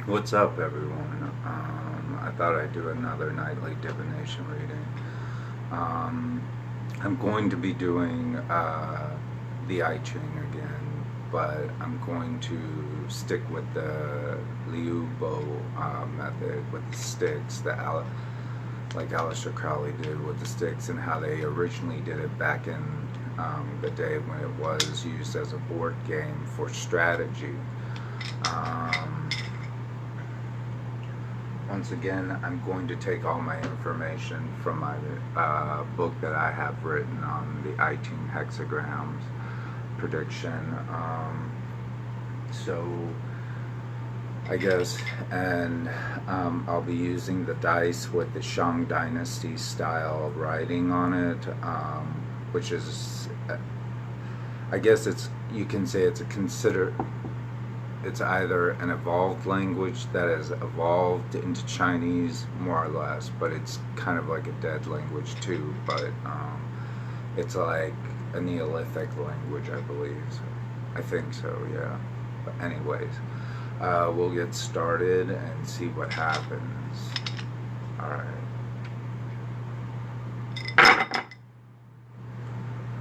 What's up, everyone? I thought I'd do another nightly divination reading. Um, I'm going to be doing the I-Ching again, but I'm going to stick with the Liu Bo method with the sticks, like Aleister Crowley did with the sticks, and how they originally did it back in the day when it was used as a board game for strategy. Um, Once again, I'm going to take all my information from my book that I have written on the I-Ching hexagrams prediction. So I guess, and I'll be using the dice with the Shang Dynasty style writing on it, which is, I guess you can say it's either an evolved language that has evolved into Chinese, more or less, but it's kind of like a dead language too. But it's like a Neolithic language, I believe. So, I think so, yeah. But anyways, we'll get started and see what happens. All right.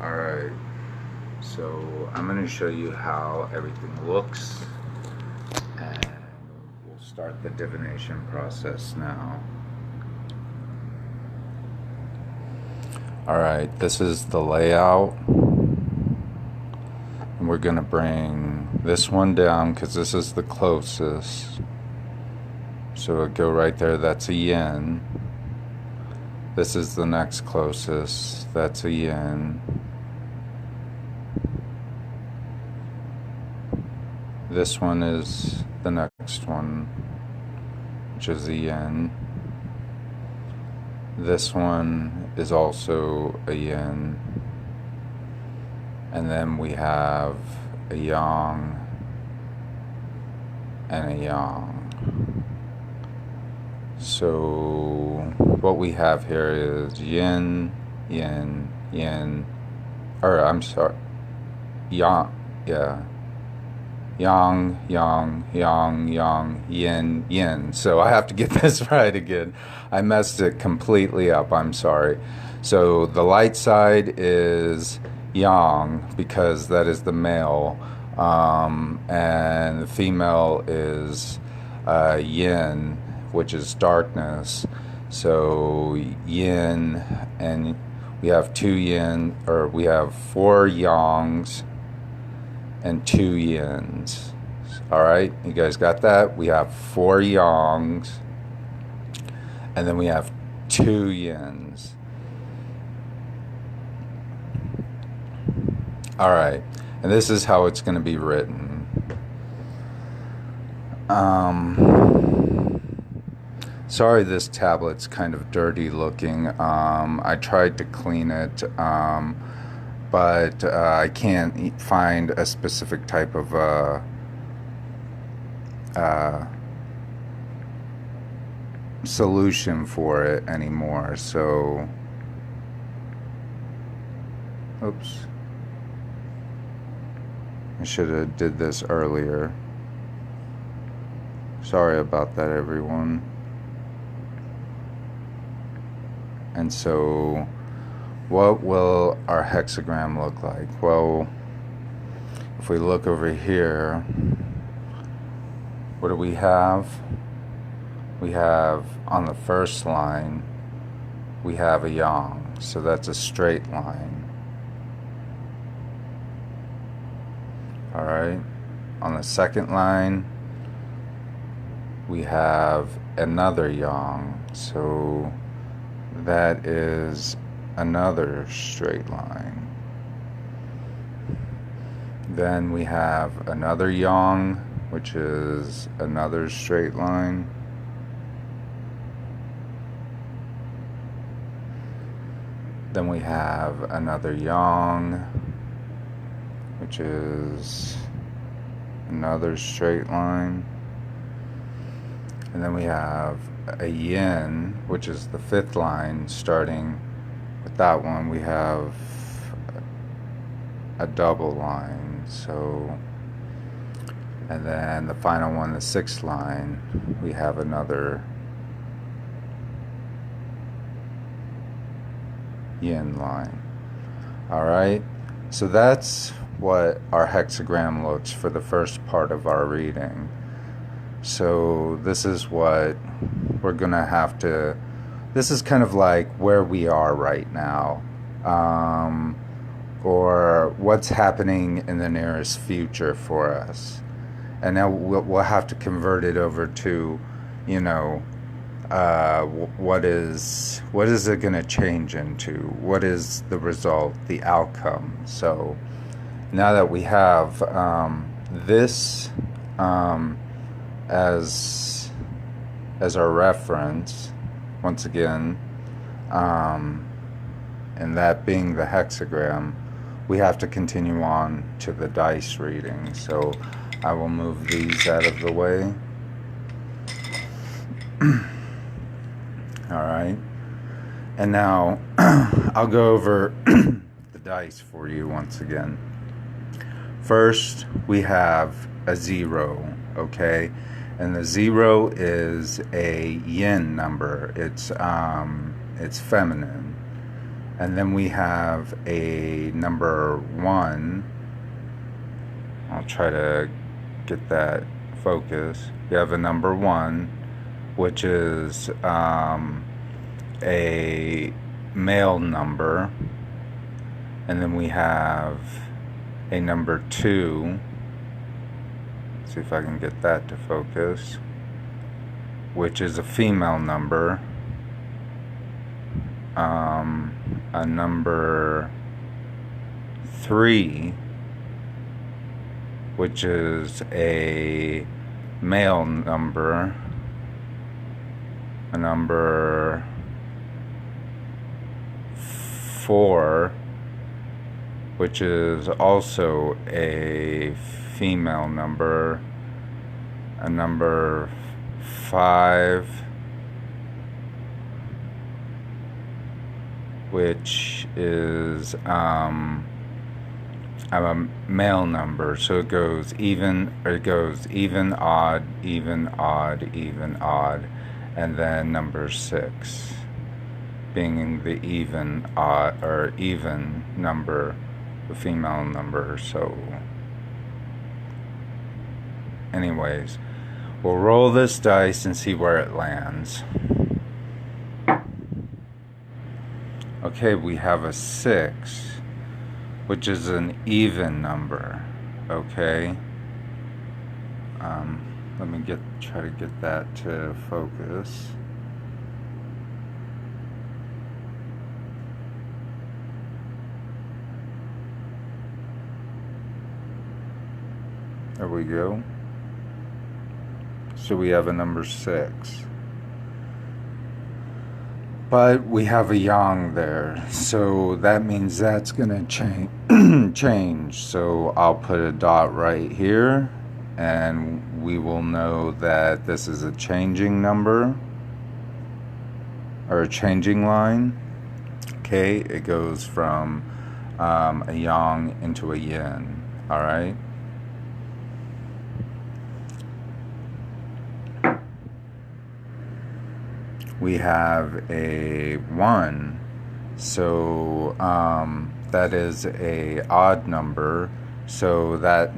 All right. So I'm going to show you how everything looks, and we'll start the divination process now. Alright, this is the layout, and we're going to bring this one down because this is the closest. So it'll go right there, that's a yin. This is the next closest, that's a yin. This one is the next one, which is a yin. This one is also a yin. And then we have a yang and a yang. So what we have here is yin, yin, yin, or I'm sorry, yang, yeah. Yang, yang, yang, yang, yin, yin. So I have to get this right again. I messed it completely up. I'm sorry. So the light side is yang because that is the male, and the female is yin, which is darkness. So yin, and we have two yin, or we have four yangs and two yins. All right, you guys got that? We have four yangs, and then we have two yins. All right, and this is how it's going to be written. Sorry, this tablet's kind of dirty looking. I tried to clean it, but I can't find a specific type of solution for it anymore. So, oops, I should have did this earlier. Sorry about that, everyone. And so, what will our hexagram look like? Well, if we look over here, what do we have? We have, on the first line, we have a yang, so that's a straight line. All right. On the second line, we have another yang, so that is another straight line. Then we have another yang, which is another straight line. Then we have another yang, which is another straight line. And then we have a yin, which is the fifth line. Starting with that one, we have a double line. So And then the final one, the sixth line, we have another yin line. All right, so that's what our hexagram looks for the first part of our reading. So this is what we're gonna have to, this is kind of like where we are right now, or what's happening in the nearest future for us. And now we'll have to convert it over to, you know, what is it going to change into? What is the result, the outcome? So now that we have this as our reference, once again, and that being the hexagram, we have to continue on to the dice reading. So I will move these out of the way. All right. And now I'll go over the dice for you once again. First, we have a 0, okay? And the 0 is a yin number. It's feminine. And then we have a number 1. I'll try to get that focus. You have a number 1, which is a male number. And then we have a number 2. See if I can get that to focus, which is a female number. A number 3, which is a male number. A number 4, which is also a female number. A number 5, which is a male number. So it goes even, odd, even, odd, even, odd. And then number 6 being the even, odd, or even number, the female number. So anyways, we'll roll this dice and see where it lands. Okay, we have a 6, which is an even number. Okay. Let me try to get that to focus. There we go. So we have a number 6. But we have a yang there, so that means that's gonna change. So I'll put a dot right here, and we will know that this is a changing number, or a changing line. Okay, it goes from a yang into a yin. All right. We have a 1, so that is a odd number, so that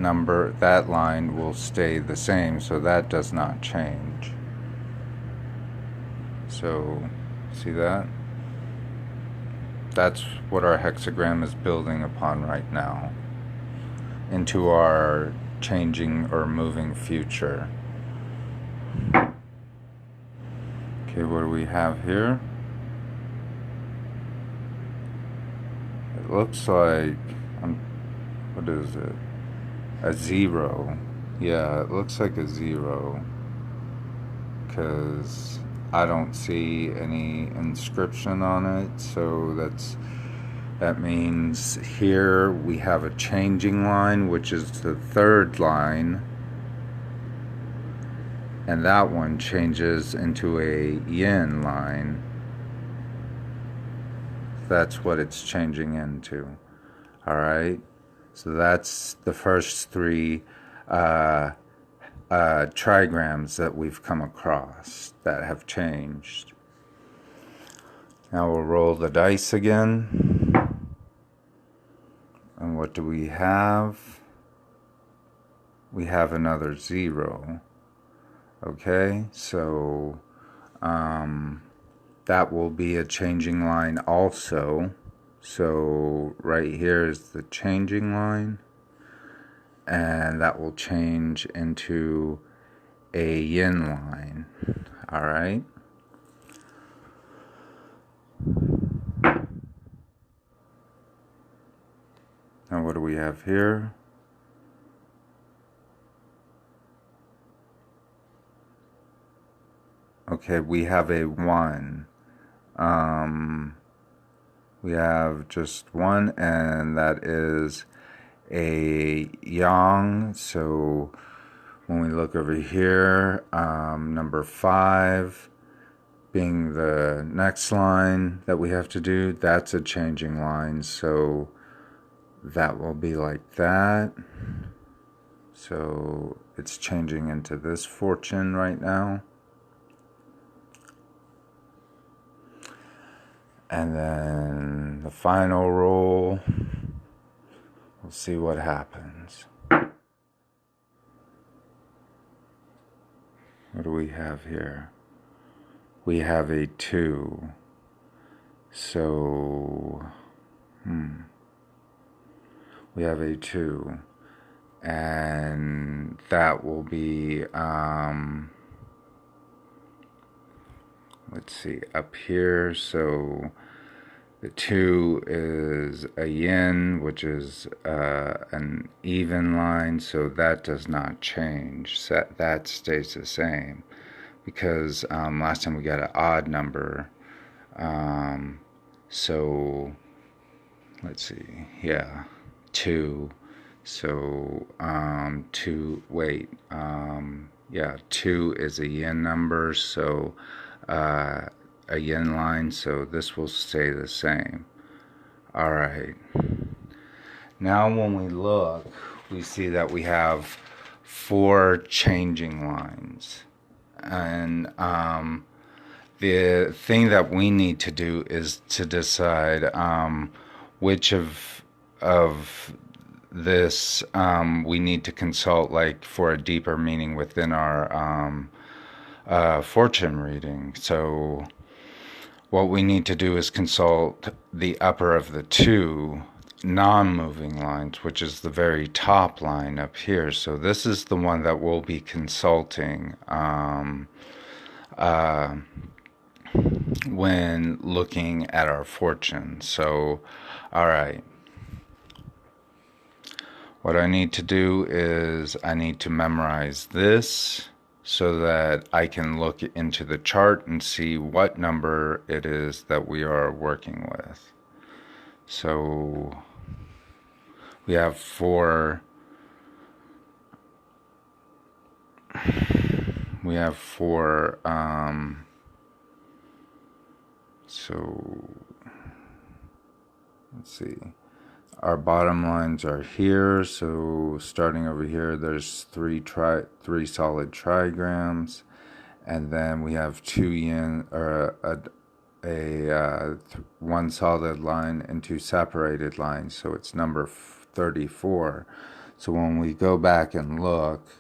line will stay the same, so that does not change. So see that? That's what our hexagram is building upon right now into our changing or moving future. Okay, what do we have here? It looks like, what is it? A 0. Yeah, it looks like a 0. Because I don't see any inscription on it, so that means here we have a changing line, which is the 3rd line. And that one changes into a yin line. That's what it's changing into. All right. So that's the first 3 trigrams that we've come across that have changed. Now we'll roll the dice again. And what do we have? We have another 0. Okay, so that will be a changing line also. So right here is the changing line, and that will change into a yin line. All right. Now what do we have here? Okay, we have a 1. We have just 1, and that is a yang. So when we look over here, number 5 being the next line that we have to do, that's a changing line. So that will be like that. So it's changing into this fortune right now. And then the final roll, we'll see what happens. What do we have here? We have a 2. So, we have a 2. And that will be, let's see, up here. So the 2 is a yin, which is an even line, so that does not change. That stays the same, because last time we got an odd number. So let's see, yeah, 2. So 2, wait, yeah, 2 is a yin number, so a yin line, so this will stay the same. All right. Now when we look, we see that we have 4 changing lines. And the thing that we need to do is to decide which of this we need to consult, like, for a deeper meaning within our fortune reading. So what we need to do is consult the upper of the 2 non-moving lines, which is the very top line up here. So this is the one that we'll be consulting when looking at our fortune. So, all right. What I need to do is I need to memorize this so that I can look into the chart and see what number it is that we are working with. So we have 4. We have 4. So let's see. Our bottom lines are here. So starting over here, there's 3 solid trigrams, and then we have 2 yin, or a 1 solid line and 2 separated lines. So it's number 34. So when we go back and look,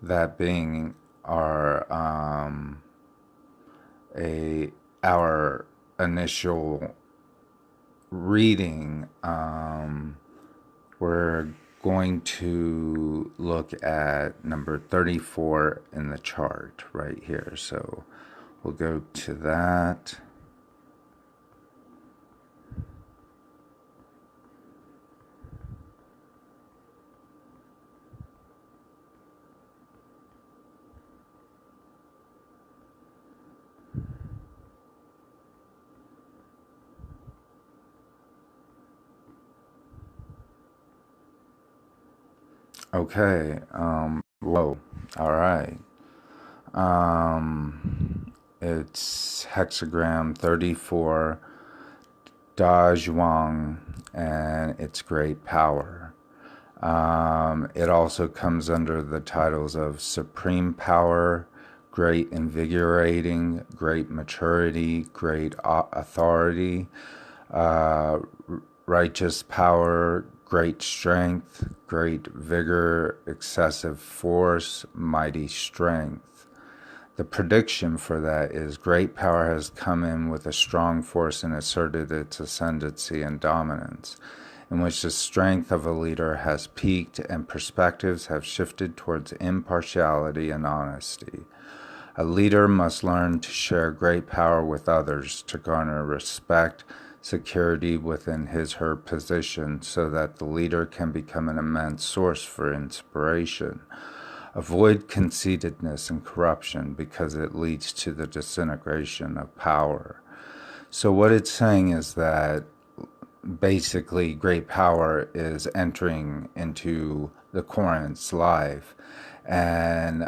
that being our our initial reading, we're going to look at number 34 in the chart right here. So we'll go to that. Okay, whoa, all right. It's hexagram 34, Da Zhuang, and it's great power. It also comes under the titles of supreme power, great invigorating, great maturity, great authority, uh, righteous power, great strength, great vigor, excessive force, mighty strength. The prediction for that is great power has come in with a strong force and asserted its ascendancy and dominance, in which the strength of a leader has peaked and perspectives have shifted towards impartiality and honesty. A leader must learn to share great power with others to garner respect, security within his/her position, so that the leader can become an immense source for inspiration. Avoid conceitedness and corruption because it leads to the disintegration of power. So what it's saying is that basically great power is entering into the Corinth's life, and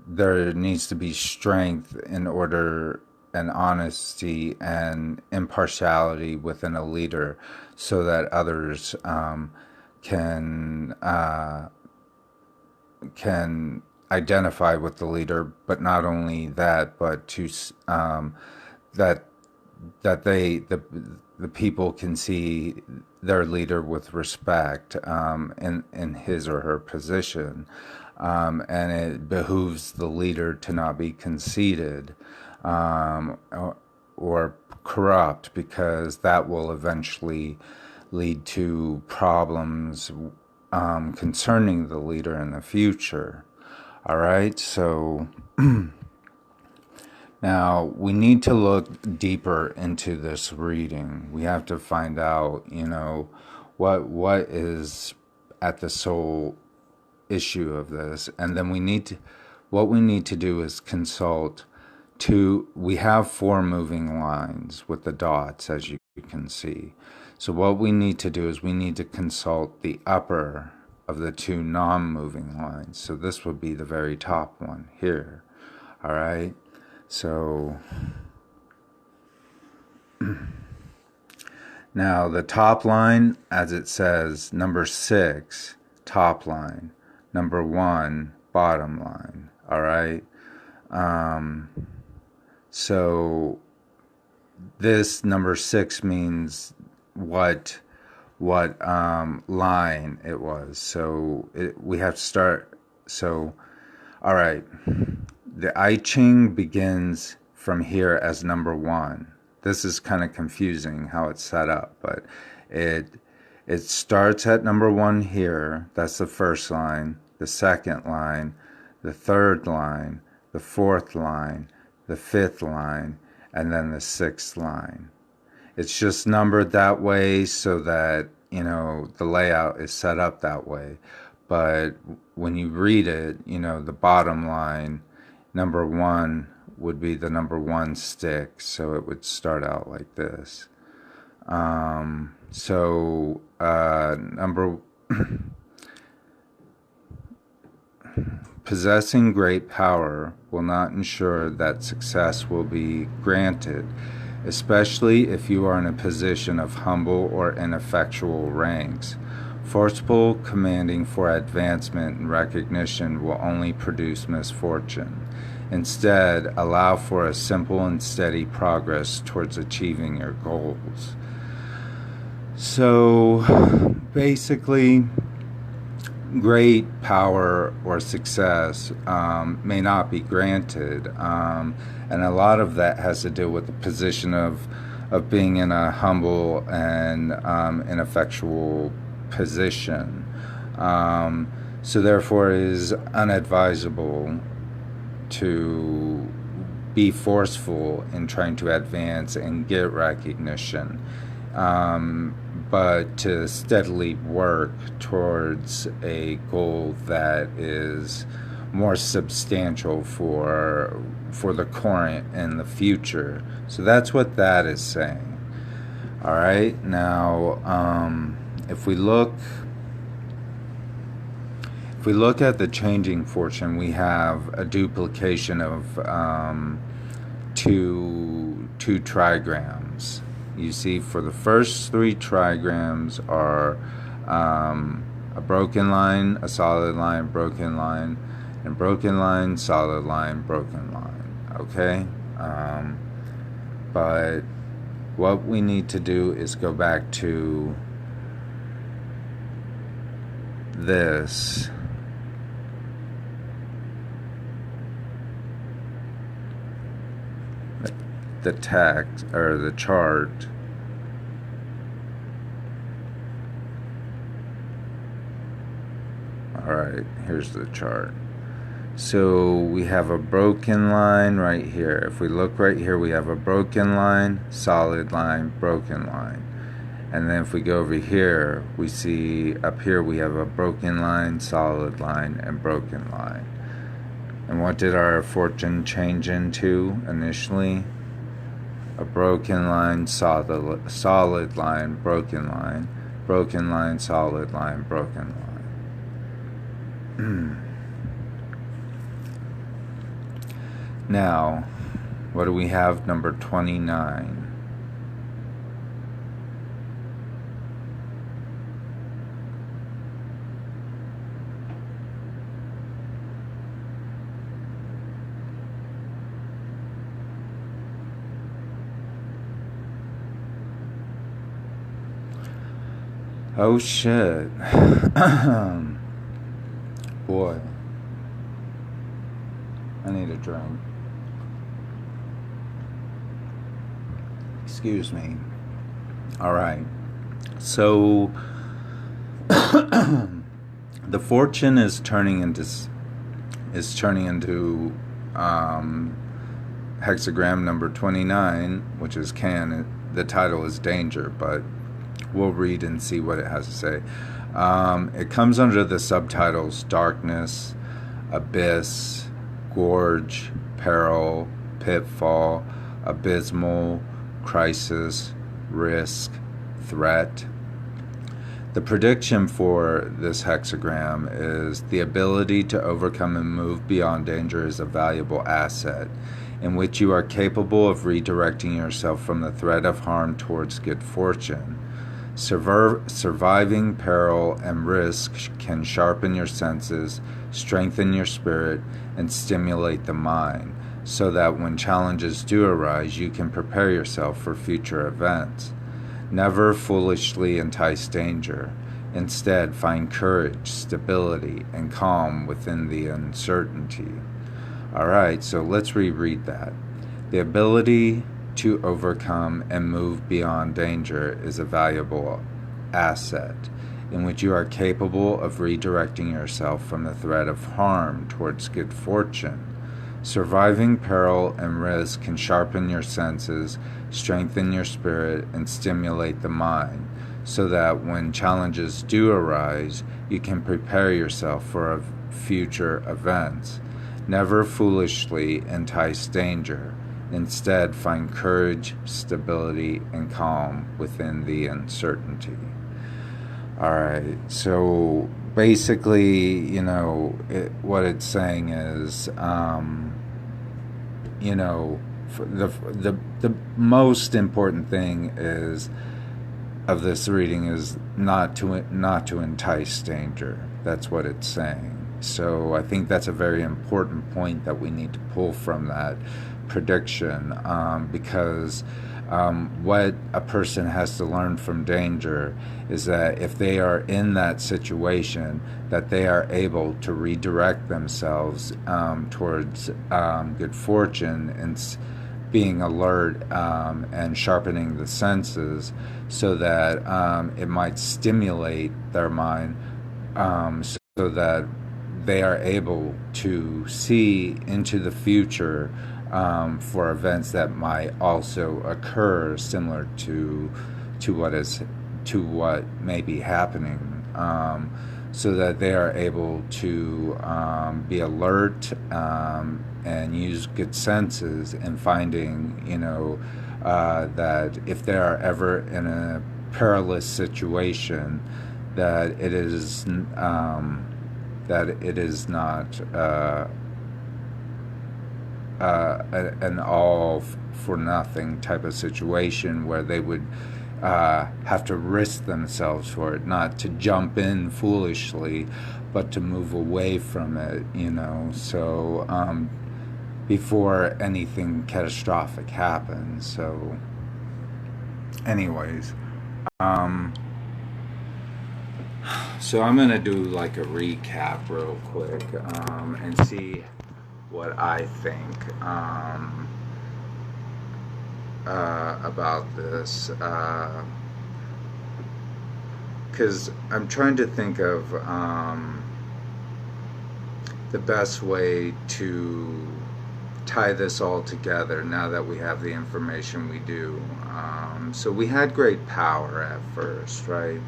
there needs to be strength in order, and honesty and impartiality within a leader, so that others can identify with the leader. But not only that, but to that the people can see their leader with respect in his or her position, and it behooves the leader to not be conceited or corrupt, because that will eventually lead to problems concerning the leader in the future. All right, so now we need to look deeper into this reading. We have to find out, what is at the sole issue of this, and then what we need to do is consult. We have 4 moving lines with the dots, as you can see. So what we need to do is we need to consult the upper of the 2 non-moving lines. So this would be the very top one here. All right. So now the top line, as it says, number 6, top line, number 1, bottom line. All right. So this number 6 means what line it was. So we have to start. So, all right. The I-Ching begins from here as number 1. This is kind of confusing how it's set up, but it starts at number 1 here. That's the first line, the second line, the third line, the fourth line, the fifth line, and then the 6th line. It's just numbered that way so that, the layout is set up that way. But when you read it, the bottom line, number 1 would be the number 1 stick, so it would start out like this. Possessing great power will not ensure that success will be granted, especially if you are in a position of humble or ineffectual ranks. Forceful commanding for advancement and recognition will only produce misfortune. Instead, allow for a simple and steady progress towards achieving your goals. So, basically, great power or success may not be granted, and a lot of that has to do with the position of being in a humble and ineffectual position. So therefore it is unadvisable to be forceful in trying to advance and get recognition, but to steadily work towards a goal that is more substantial for the current and the future. So that's what that is saying. All right, now if we look at the changing fortune, we have a duplication of two trigrams. You see, for the first 3 trigrams are A broken line, a solid line, broken line, and broken line, solid line, broken line. Okay? But what we need to do is go back to this. The text, or the chart. Alright, here's the chart. So we have a broken line right here. If we look right here, we have a broken line, solid line, broken line. And then if we go over here, we see up here we have a broken line, solid line, and broken line. And what did our fortune change into initially? A broken line, solid line, broken line, solid line, broken line. Now, what do we have? Number 29. Oh shit. Boy. I need a drink. Excuse me. Alright. So the fortune is turning into hexagram number 29, which is can. The title is danger, but we'll read and see what it has to say. It comes under the subtitles darkness, abyss, gorge, peril, pitfall, abysmal, crisis, risk, threat. The prediction for this hexagram is the ability to overcome and move beyond danger is a valuable asset in which you are capable of redirecting yourself from the threat of harm towards good fortune. Surviving peril and risk can sharpen your senses, strengthen your spirit, and stimulate the mind, so that when challenges do arise, you can prepare yourself for future events. Never foolishly entice danger. Instead, find courage, stability, and calm within the uncertainty. Alright, so let's reread that. The ability to overcome and move beyond danger is a valuable asset in which you are capable of redirecting yourself from the threat of harm towards good fortune. Surviving peril and risk can sharpen your senses, strengthen your spirit, and stimulate the mind, so that when challenges do arise, you can prepare yourself for future events. Never foolishly entice danger. Instead, find courage, stability, and calm within the uncertainty. Alright, so basically, what it's saying is, the most important thing is of this reading is not to entice danger. That's what it's saying. So I think that's a very important point that we need to pull from that prediction, because what a person has to learn from danger is that if they are in that situation, that they are able to redirect themselves towards good fortune and being alert and sharpening the senses, so that it might stimulate their mind, so that they are able to see into the future for events that might also occur, similar to what may be happening, so that they are able to be alert and use good senses in finding, that if they are ever in a perilous situation, that it is not an all for nothing type of situation where they would have to risk themselves for it, not to jump in foolishly, but to move away from it, so before anything catastrophic happens. So anyways, so I'm gonna do like a recap real quick, and see what I think about this, because I'm trying to think of the best way to tie this all together now that we have the information we do. So we had great power at first, right?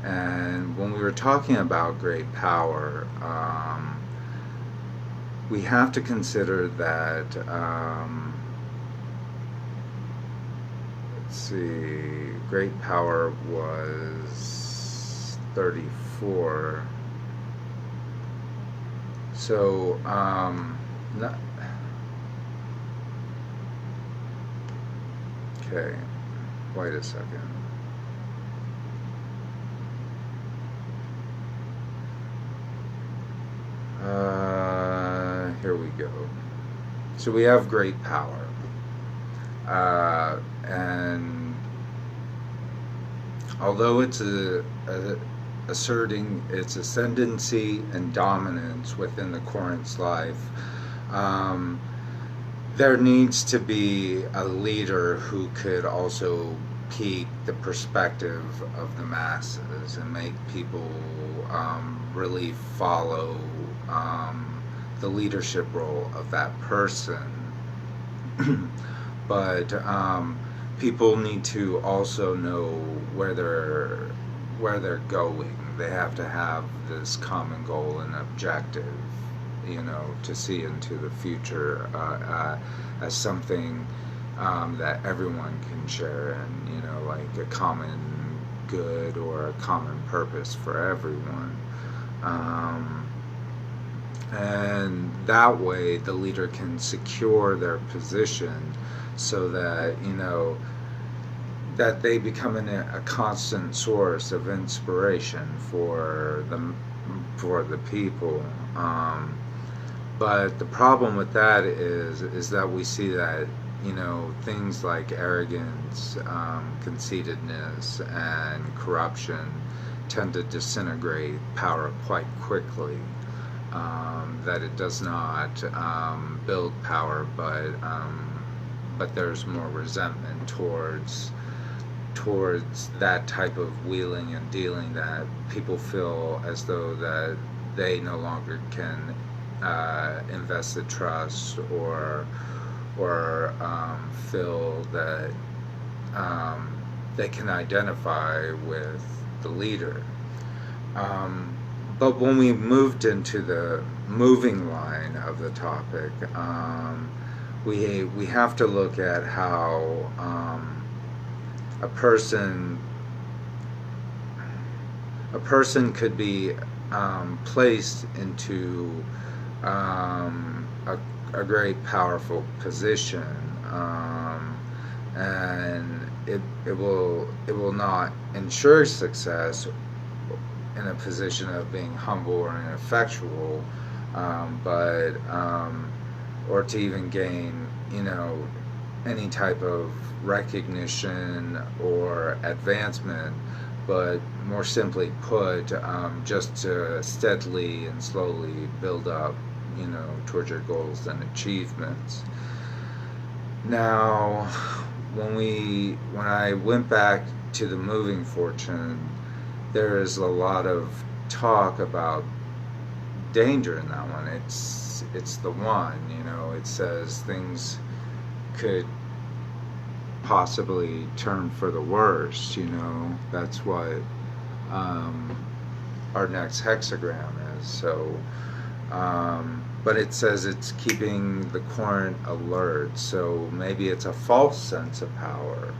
And when we were talking about great power, we have to consider that, let's see, great power was 34. So, not, okay, wait a second. Here we go. So we have great power, and although it's asserting its ascendancy and dominance within the Corinth's life, there needs to be a leader who could also peak the perspective of the masses and make people really follow the leadership role of that person. But people need to also know where they're going. They have to have this common goal and objective, to see into the future as something that everyone can share, and like a common good or a common purpose for everyone. And that way the leader can secure their position so that, that they become a constant source of inspiration for the people. But the problem with that is that we see that, things like arrogance, conceitedness, and corruption tend to disintegrate power quite quickly. That it does not build power, but there's more resentment towards that type of wheeling and dealing, that people feel as though that they no longer can invest the trust or feel that they can identify with the leader. But when we moved into the moving line of the topic, we have to look at how a person could be placed into a great powerful position, and it will not ensure success in a position of being humble or ineffectual, or to even gain, any type of recognition or advancement, but more simply put, just to steadily and slowly build up, towards your goals and achievements. Now, when I went back to the moving fortune, there is a lot of talk about danger in that one. It's the one, it says things could possibly turn for the worst, that's what our next hexagram is. So, but it says it's keeping the current alert, so maybe it's a false sense of power.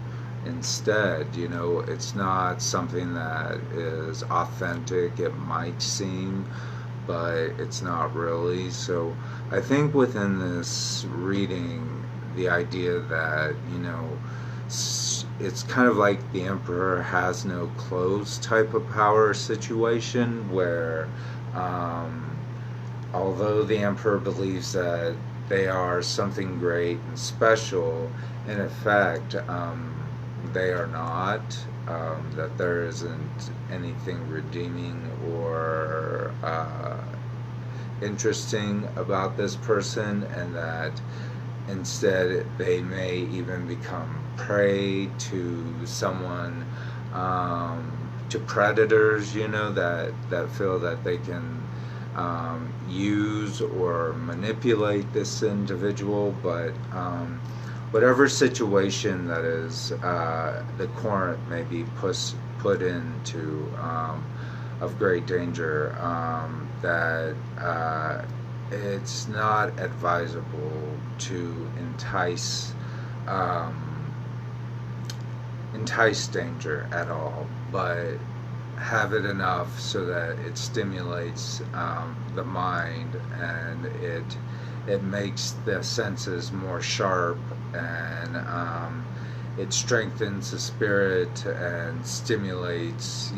Instead, it's not something that is authentic. It might seem, but it's not really. So I think within this reading, the idea that, it's kind of like the emperor has no clothes type of power situation where, um, although the emperor believes that they are something great and special, in effect, they are not. That there isn't anything redeeming or interesting about this person, and that instead they may even become prey to someone, to predators, that feel that they can use or manipulate this individual. But whatever situation that is, the Corinth may be put into, of great danger, that it's not advisable to um, entice danger at all, but have it enough so that it stimulates the mind, and it makes the senses more sharp, and it strengthens the spirit and stimulates,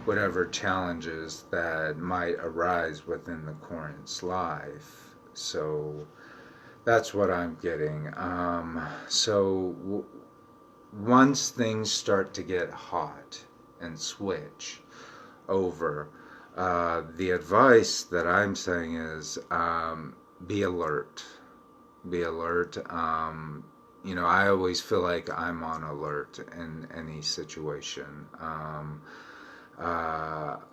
whatever challenges that might arise within the Corinth's life. So that's what I'm getting. Once things start to get hot and switch over, the advice that I'm saying is, be alert. Be alert. I always feel like I'm on alert in any situation.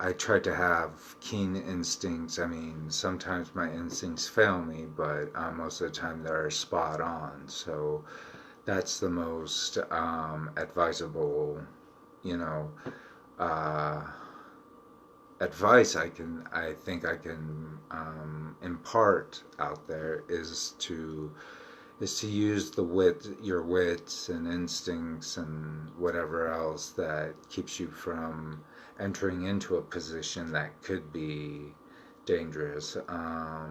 I try to have keen instincts. I mean, sometimes my instincts fail me, but most of the time they're spot on. So that's the most advisable, you know, uh, advice I think I can impart out there is to use your wits and instincts and whatever else that keeps you from entering into a position that could be dangerous. I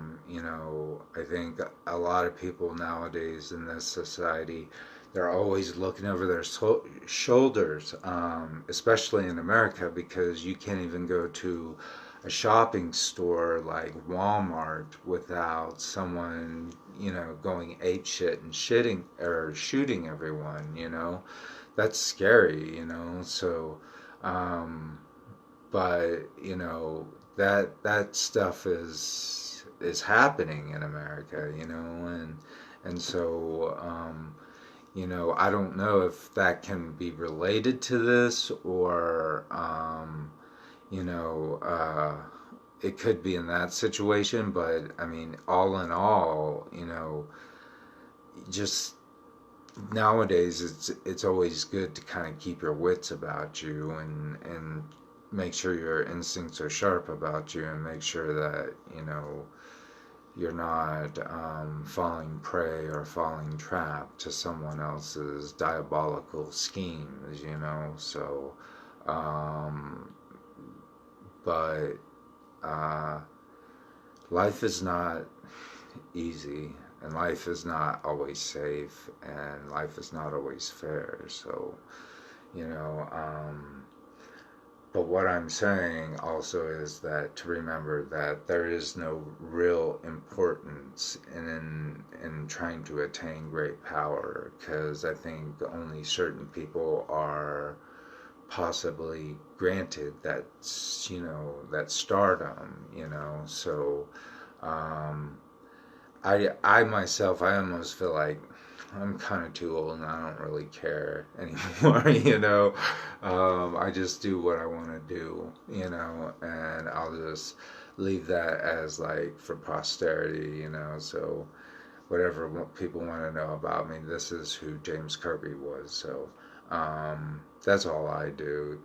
think a lot of people nowadays in this society, they're always looking over their shoulders, especially in America, because you can't even go to a shopping store like Walmart without someone, going ape shit and shitting or shooting everyone. That's scary. So, um, but that stuff is happening in America. And so, I don't know if that can be related to this, or you know, uh, it could be in that situation. But I mean, all in all, just nowadays it's always good to kind of keep your wits about you, and make sure your instincts are sharp about you, and make sure that you're not falling prey or falling trap to someone else's diabolical schemes. So, um, but uh, life is not easy, and life is not always safe, and life is not always fair. So, you know, um, but what I'm saying also is that to remember that there is no real importance in trying to attain great power, because I think only certain people are possibly granted that stardom. So, um, I myself, I almost feel like I'm kind of too old and I don't really care anymore. I just do what I want to do, and I'll just leave that as like for posterity. So whatever people want to know about me, this is who James Kirby was. So that's all I do.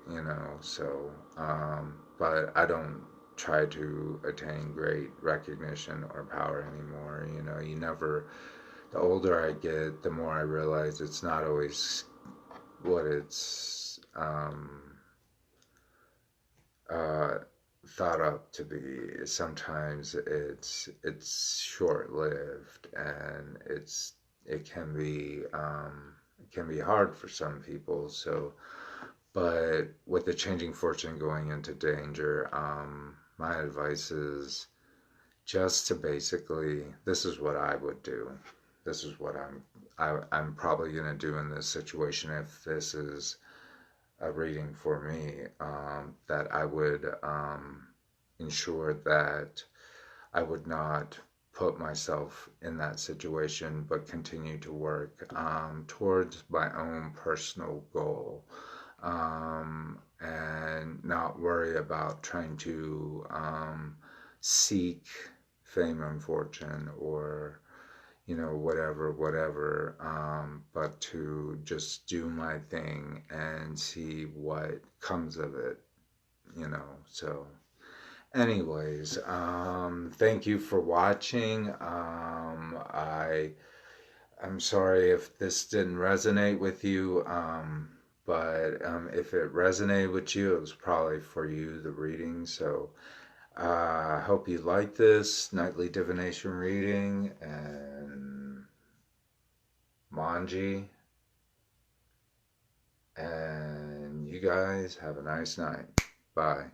So but I don't try to attain great recognition or power anymore. You never, the older I get, the more I realize it's not always what it's uh, thought up to be. Sometimes it's short lived, and it can be can be hard for some people. So, but with the changing fortune going into danger, my advice is just to basically, this is what I would do. This is what I'm probably going to do in this situation if this is a reading for me, that I would ensure that I would not put myself in that situation, but continue to work towards my own personal goal, and not worry about trying to seek fame and fortune or whatever, but to just do my thing and see what comes of it, so anyways, thank you for watching. I'm sorry if this didn't resonate with you, but if it resonated with you, it was probably for you, the reading. So I hope you like this nightly divination reading, and Manji, and you guys have a nice night. Bye.